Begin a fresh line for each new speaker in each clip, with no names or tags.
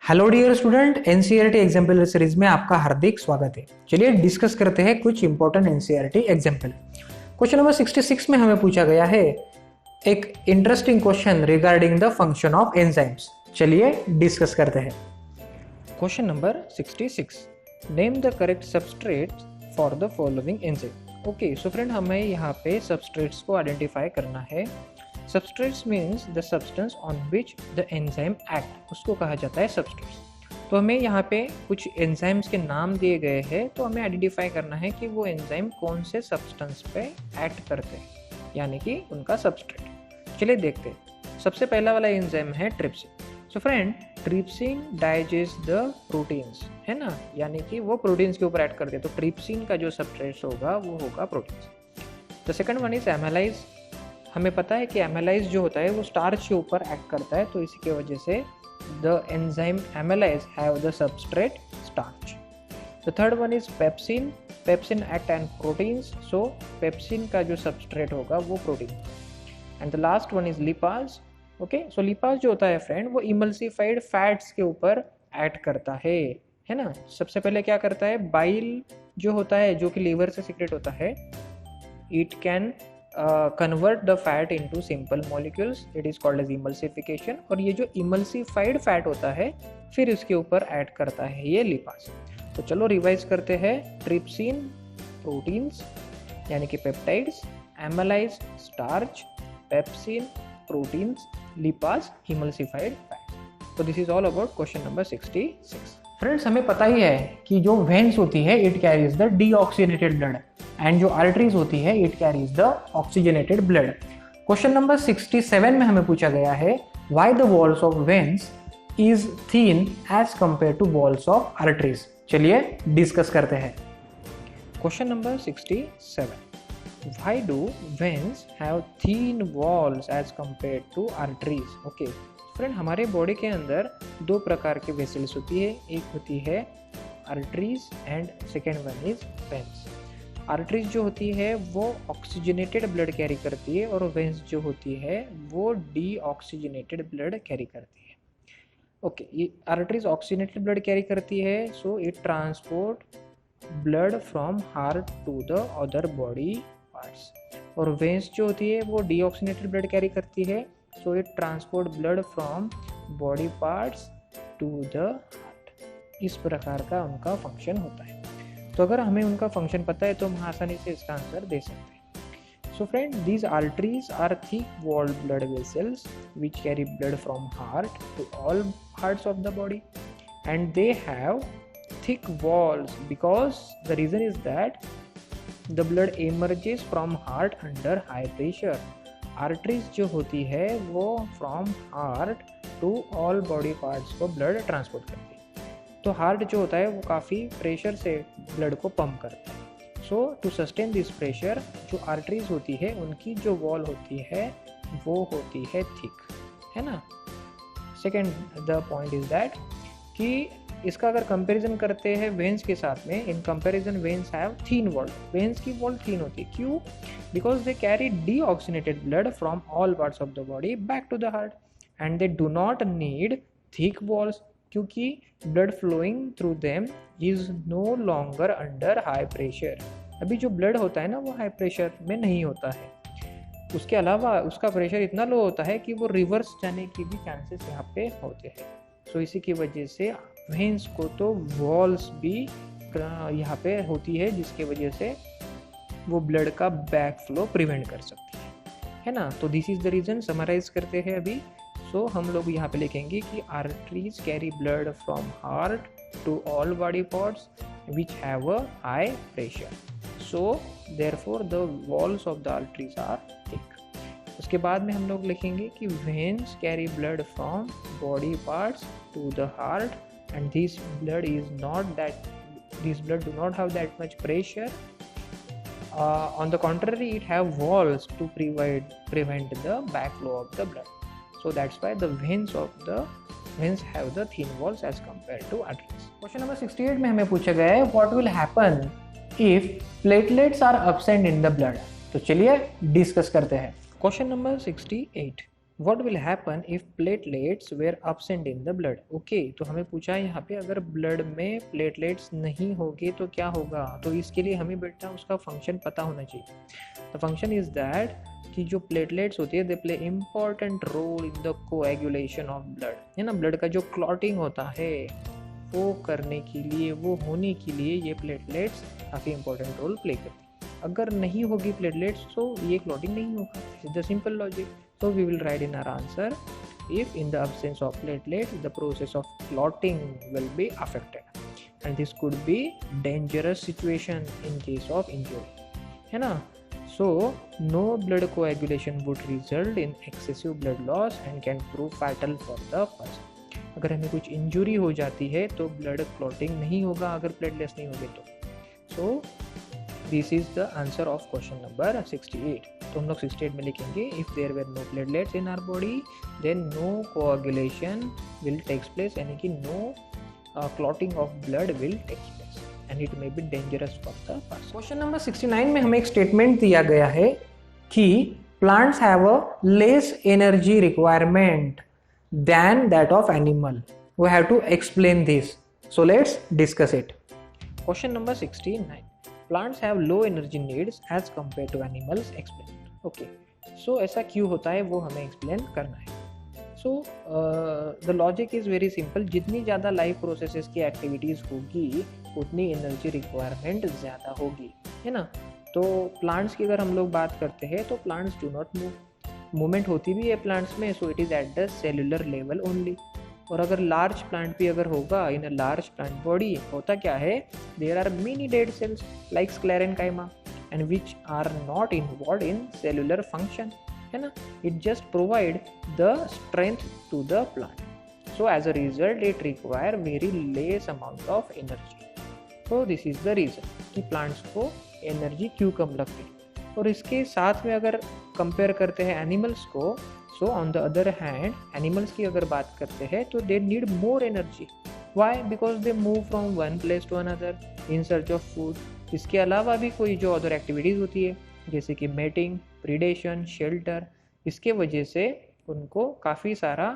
Hello dear student, NCERT example series में आपका हार्दिक स्वागत है। चलिए डिस्कस करते हैं कुछ important NCERT example. Question number 66 में हमें पूछा गया है एक interesting question regarding the function of enzymes. चलिए डिस्कस करते हैं। Question number 66, name the correct substrate for the following enzyme. Okay, so friend हमें यहाँ पे सबस्ट्रेट्स को आइडेंटिफाई करना है। Substrates means the substance on which the enzyme act, उसको कहा जाता है substrates। तो हमें यहाँ पे कुछ एंजाइम्स के नाम दिए गए हैं, तो हमें आइडेंटिफाई करना है कि वो एंजाइम कौन से सब्सटेंस पे एक्ट करते हैं, यानी कि उनका सबस्ट्रेट। चलिए देखते हैं। सबसे पहला वाला एंजाइम है trypsin. So friend, trypsin digest the proteins, है ना, यानी कि वो प्रोटीन्स के ऊपर एक्ट करते हैं। तो ट्रिप्सिन का जो सबस्ट्रेट होगा वो होगा proteins. The second one is amylase. हमें पता है कि एमाइलाइज जो होता है वो स्टार्च के ऊपर एक्ट करता है, तो इसी की वजह से the enzyme amylase have the substrate starch. The third one is pepsin. Pepsin act and proteins, so pepsin का जो सबस्ट्रेट होगा वो protein. And the last one is lipase. Okay, so lipase जो होता है फ्रेंड वो इमल्सिफाइड फैट्स के ऊपर एक्ट करता है ना। सबसे पहले क्या करता है, बाइल जो होता है जो कि लीवर से सीक्रेट होता है, it can convert the fat into simple molecules, it is called as emulsification। और ये जो emulsified fat होता है फिर इसके ऊपर ऐड करता है ये लिपाज। तो चलो रिवाइज करते हैं। ट्रिप्सिन प्रोटीन्स यानी कि peptides, amylase starch, pepsin proteins, lipase emulsified fat. तो this is all about question number 66। Friends, हमें पता ही है कि जो वेन्स होती है it carries the deoxygenated blood and जो आर्टरीज होती है it carries the oxygenated blood. Question number 67 में हमें पूछा गया है why the walls of veins is thin as compare to walls of arteries. चलिए डिस्कस करते हैं। Question number 67, why do veins have thin walls as compare to arteries. Okay friend, हमारे body के अंदर दो प्रकार के वेसल्स होती है, एक होती है arteries and second one is veins. Arteries जो होती है वो ऑक्सीजनेटेड ब्लड कैरी करती है और वेन्स जो होती है वो डीऑक्सीजनेटेड ब्लड कैरी करती है। ओके, ये आर्टरीज ऑक्सीजनेटेड ब्लड कैरी करती है, so it transport blood from heart to the other body parts. और वेन्स जो होती है वो डीऑक्सीजनेटेड ब्लड कैरी करती है, so it transport blood from body parts to the heart. इस प्रकार का उनका फंक्शन होता है। तो अगर हमें उनका फंक्शन पता है तो हम आसानी से इसका आंसर दे सकते हैं। So friend, these arteries are thick walled blood vessels which carry blood from heart to all parts of the body and they have thick walls because the reason is that the blood emerges from heart under high pressure. Arteries जो होती है वो from heart to all body parts को blood transport करती है। तो heart जो होता है वो काफ़ी प्रेशर से ब्लड को पंप करता है। सो टू सस्टेन दिस प्रेशर, जो आर्टरीज होती है उनकी जो वॉल होती है वो होती है थिक, है ना। Second the point is that कि इसका अगर कंपैरिजन करते हैं वेन्स के साथ में, in comparison veins have thin wall. Veins की वॉल थीन होती है, क्यों? Because they carry deoxygenated blood from all parts of the body back to the heart and they do not need thick walls, क्योंकि blood flowing through them is no longer under high pressure. अभी जो blood होता है ना वो high pressure में नहीं होता है, उसके अलावा उसका प्रेशर इतना लो होता है कि वो रिवर्स जाने की भी चांसेस यहाँ पे होते हैं। सो इसी की वजह से वेन्स को तो वॉल्स भी यहाँ पे होती है, जिसके वजह से वो ब्लड का बैक फ्लो प्रिवेंट कर सकती है ना। तो this is the reason. Summarize करते हैं अभी। सो हम लोग यहाँ पे लिखेंगे कि arteries carry blood from heart to all body parts which have a high pressure, so therefore the walls of the arteries are thick. उसके बाद में हम लोग लिखेंगे कि veins carry blood from body parts to the heart and this blood do not have that much pressure. On the contrary, it have walls to prevent the backflow of the blood. So that's why the veins have the thin walls as compared to arteries. Question number 68 में हमें पूछा गया है what will happen if platelets are absent in the blood। तो चलिए discuss करते हैं। Question number 68, What will happen if platelets were absent in the blood? Okay, तो हमें पूछा है यहाँ पे अगर ब्लड में प्लेटलेट्स नहीं होंगे तो क्या होगा। तो इसके लिए हमें बेटा उसका फंक्शन पता होना चाहिए। द फंक्शन इज दैट कि जो प्लेटलेट्स होती है they play important role in the coagulation of blood, है ना। ब्लड का जो क्लॉटिंग होता है वो करने के लिए, वो होने के लिए ये प्लेटलेट्स काफ़ी इंपॉर्टेंट रोल प्ले करती है। अगर नहीं होगी प्लेटलेट्स तो ये क्लॉटिंग नहीं होगा। This is the simple logic. So we will write in our answer, if in the absence of platelets the process of clotting will be affected, and this could be dangerous situation in case of injury, है ना। So no blood coagulation would result in excessive blood loss and can prove fatal for the person। अगर हमें कुछ injury हो जाती है तो blood clotting नहीं होगा अगर प्लेटलेट्स नहीं होंगे तो। So this is the answer of question number 68। तो हम लोग 68 में लिखेंगे if there were no platelets in our body then no coagulation will takes place, यानी कि no clotting of blood will takes place and it may be dangerous for the person। Question number 69 में हमें एक statement दिया गया है कि plants have a less energy requirement than that of animal। We have to explain this, so let's discuss it। Question number 69, plants have low energy needs as compared to animals, explain। Okay, so ऐसा क्यों होता है वो हमें explain करना है। So the logic is very simple. जितनी ज़्यादा लाइफ प्रोसेसेस की एक्टिविटीज़ होगी उतनी एनर्जी रिक्वायरमेंट ज़्यादा होगी, है ना। तो प्लांट्स की अगर हम लोग बात करते हैं तो plants do not move, movement होती भी है प्लांट्स में, so it is at the cellular level only. और अगर लार्ज प्लांट भी अगर होगा in a large plant body, होता क्या है, there are many dead cells like sclerenchyma and which are not involved in cellular function, है ना। it just provide the strength to the plant, so as a result it require very less amount of energy। so this is the reason कि plants को energy क्यों कम लगती है। और इसके साथ में अगर कंपेयर करते हैं एनिमल्स को, so on the other hand animals की अगर बात करते हैं तो they need more energy। why? because they move from one place to another in search of food। इसके अलावा भी कोई जो अदर एक्टिविटीज़ होती है जैसे कि मेटिंग, प्रीडेशन, शेल्टर, इसके वजह से उनको काफ़ी सारा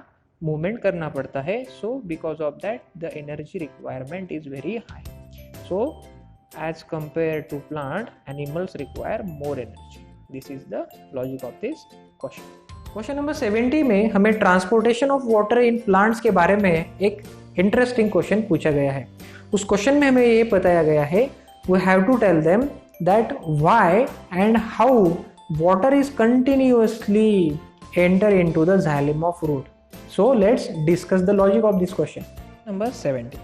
मूवमेंट करना पड़ता है। So because of that the energy requirement is very high. So as compare to plant animals require more energy. This is the logic of this question. Question number 70 में हमें transportation of water in plants के बारे में एक interesting question पूछा गया है। उस क्वेश्चन में हमें ये बताया गया है we have to tell them that why and how water is continuously enter into the xylem of root। so let's discuss the logic of this question। number 70,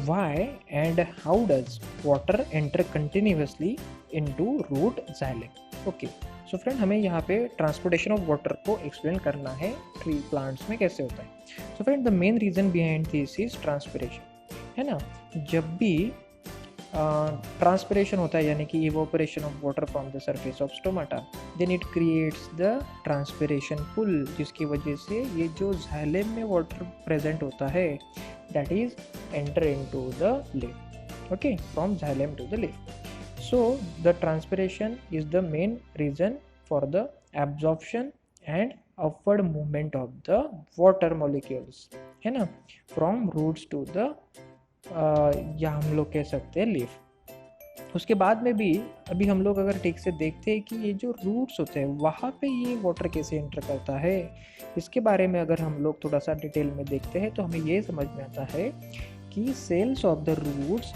why and how does water enter continuously into root xylem। okay, so friend हमें यहाँ पे transportation of water को explain करना है tree plants में कैसे होता है। so friend the main reason behind this is transpiration, है ना। जब भी ट्रांसपिरेशन होता है यानी कि evaporation of water from the surface of stomata, then it creates the transpiration pull, जिसकी वजह से ये जो जाइलम में वाटर प्रेजेंट होता है that is enter into the leaf. Okay, from xylem to the leaf. So the transpiration is the main reason for the absorption and upward movement of the water molecules, है ना, from roots to the या हम लोग कह सकते हैं leaf. उसके बाद में भी अभी हम लोग अगर ठीक से देखते हैं कि ये जो रूट्स होते हैं वहाँ पे ये वाटर कैसे एंटर करता है, इसके बारे में अगर हम लोग थोड़ा सा डिटेल में देखते हैं तो हमें ये समझ में आता है कि cells of the roots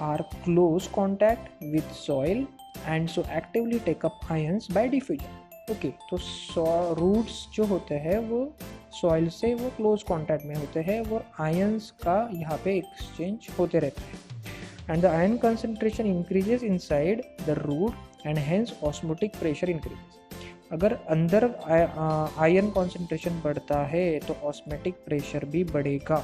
are close contact with soil and so actively take up ions by diffusion. Okay, तो रूट्स जो होते हैं वो सॉइल से वो क्लोज कांटेक्ट में होते हैं और आयंस का यहाँ पे एक्सचेंज होते रहते हैं and the ion concentration increases inside the root and hence osmotic pressure increases. अगर अंदर आयन कंसंट्रेशन बढ़ता है तो ऑस्मोटिक प्रेशर भी बढ़ेगा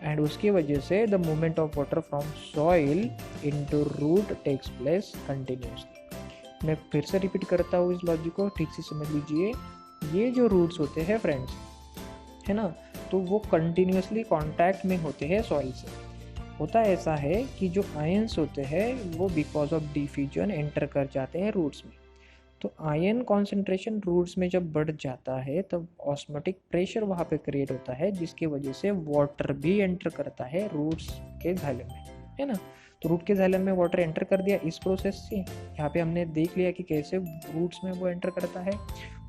एंड उसकी वजह से the movement of water from soil into root takes place continuously. मैं फिर से रिपीट करता हूँ इस लॉजिक को, ठीक से समझ लीजिए। ये जो रूट्स होते हैं फ्रेंड्स, है ना, तो वो कंटिन्यूसली कांटेक्ट में होते हैं सॉइल से। होता ऐसा है कि जो आयंस होते हैं वो बिकॉज ऑफ डिफ्यूजन एंटर कर जाते हैं रूट्स में। तो आयन कॉन्सेंट्रेशन रूट्स में जब बढ़ जाता है तब ऑस्मोटिक प्रेशर वहाँ पे क्रिएट होता है, जिसकी वजह से वाटर भी एंटर करता है रूट्स के जाइलम में, है ना। तो रूट के जाइलम में वाटर एंटर कर दिया इस प्रोसेस से। यहाँ पे हमने देख लिया कि कैसे रूट्स में वो एंटर करता है,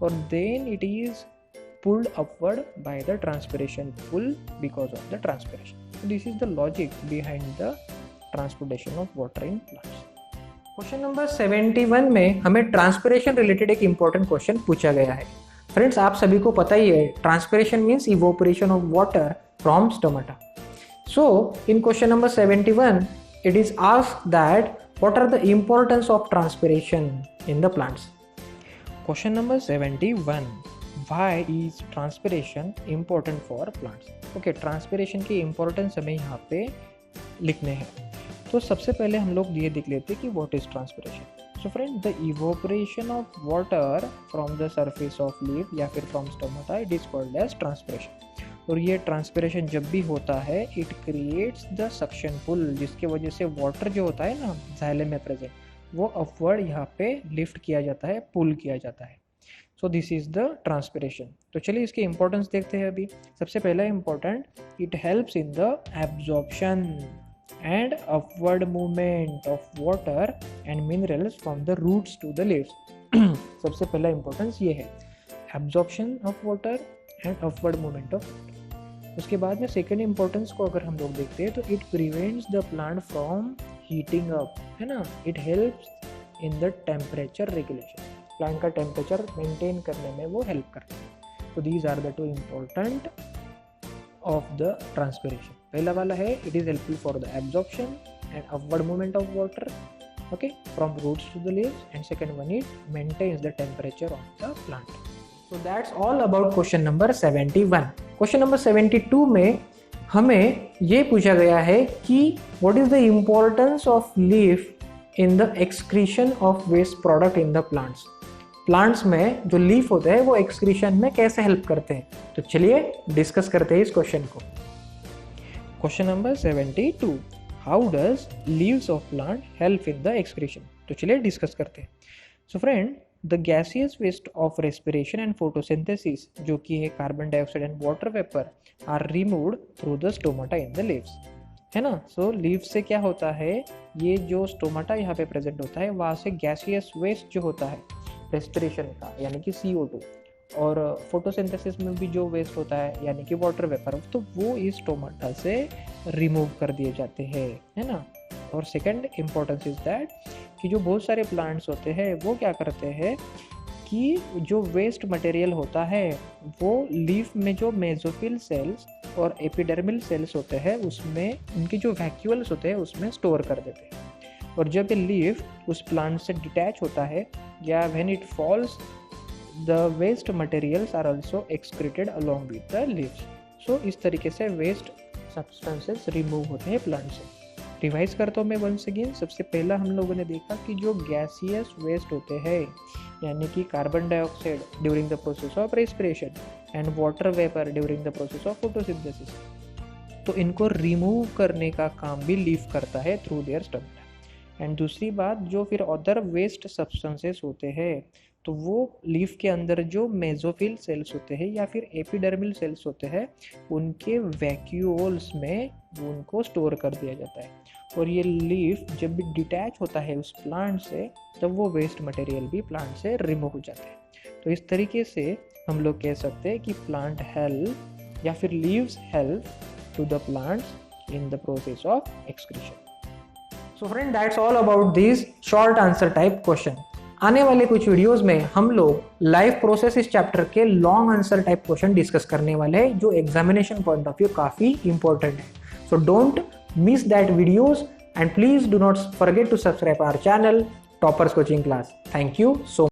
और then it is pulled upward by the transpiration pull because of the transpiration. So this is the logic behind the transportation of water in plants. Question number 71 में हमें ट्रांसपिरेशन रिलेटेड एक important question पूछा गया है। Friends, आप सभी को पता ही है transpiration means evaporation of water from stomata. So in question number 71 it is asked that what are the importance of transpiration in the plants. Question number 71, why is transpiration important for plants? Okay, transpiration की importance हमें यहाँ पे लिखने हैं। तो सबसे पहले हम लोग ये देख लेते हैं कि what is transpiration. So friend, the evaporation of water from the surface of leaf या फिर from stomata, it is called as transpiration. और ये ट्रांसपिरेशन जब भी होता है इट क्रिएट्स द सक्शन पुल, जिसके वजह से वाटर जो होता है ना जाइलम में प्रेजेंट, वो अपवर्ड यहाँ पे लिफ्ट किया जाता है, पुल किया जाता है। So this is the transpiration. तो चलिए इसके इंपॉर्टेंस देखते हैं अभी। सबसे पहला important, it helps in the absorption and upward movement of water and minerals from the roots to the leaves. सबसे पहला इंपॉर्टेंस ये है, absorption of water and upward movement of. उसके बाद में सेकेंड इंपॉर्टेंस को अगर हम लोग देखते हैं तो it prevents the plant from heating up, है ना। It helps in the temperature regulation, plant का टेम्परेचर मेंटेन करने में वो हेल्प करता है। तो these are the two important of the transpiration. पहला वाला है it is helpful for the absorption and upward movement of water, okay, from roots to the leaves, and second one it maintains the temperature of the plant. So that's all about question number 71. Question number 72 में हमें ये पूछा गया है कि what is the importance of leaf in the excretion of waste product in the plants. Plants में जो leaf होते हैं वो एक्सक्रीशन में कैसे हेल्प करते हैं, तो चलिए डिस्कस करते हैं इस क्वेश्चन को। Question number 72, how does leaves of plant help in the excretion. तो चलिए डिस्कस करते हैं। So friend, the gaseous waste of respiration and photosynthesis, जो कि है carbon dioxide and water vapour, are removed through the stomata in the leaves, है ना। So leave से क्या होता है, ये जो स्टोमाटा यहाँ पे प्रेजेंट होता है वहाँ से गैसियस वेस्ट जो होता है रेस्पिरेशन का, यानी कि CO2, और फोटोसिंथेसिस में भी जो वेस्ट होता है यानी कि वाटर वेपर, तो वो इस स्टोमाटा से रिमूव कर दिए जाते हैं, है ना। और सेकंड इम्पोर्टेंस इज दैट कि जो बहुत सारे प्लांट्स होते हैं वो क्या करते हैं कि जो वेस्ट मटेरियल होता है वो लीफ में जो मेसोफिल सेल्स और एपिडर्मल सेल्स होते हैं उसमें उनके जो वैक्यूल्स होते हैं उसमें स्टोर कर देते हैं। और जब ये लीफ उस प्लांट से डिटैच होता है या when it falls, the waste materials are also excreted along with the leaves. So इस तरीके से वेस्ट सब्सटेंसेस रिमूव होते हैं प्लांट से। रिवाइज करता हूँ मैं वंस अगेन। सबसे पहला हम लोगों ने देखा कि जो गैसियस वेस्ट होते हैं यानी कि carbon dioxide during the process of respiration and water vapour during the process of photosynthesis, तो इनको रिमूव करने का काम भी लीफ करता है थ्रू देयर स्टोमाटा। एंड दूसरी बात, जो फिर अदर वेस्ट सब्सटेंसेस होते हैं तो वो लीफ के अंदर जो मेसोफिल सेल्स होते हैं या फिर एपिडर्मल सेल्स होते हैं उनके वैक्यूल्स में उनको स्टोर कर दिया जाता है। और ये लीफ जब भी डिटैच होता है उस प्लांट से तब वो वेस्ट मटेरियल भी प्लांट से रिमूव हो जाते हैं। तो इस तरीके से हम लोग कह सकते हैं कि प्लांट हेल्प या फिर leaves help to the plants in the process of excretion. So friend, that's all about this short answer type question. आने वाले कुछ वीडियोस में हम लोग लाइफ प्रोसेस इस चैप्टर के long answer type question discuss करने वाले हैं जो एग्जामिनेशन पॉइंट ऑफ व्यू काफी इंपॉर्टेंट है। So don't miss that videos and please do not forget to subscribe our channel Toppers Coaching Class. Thank you so much.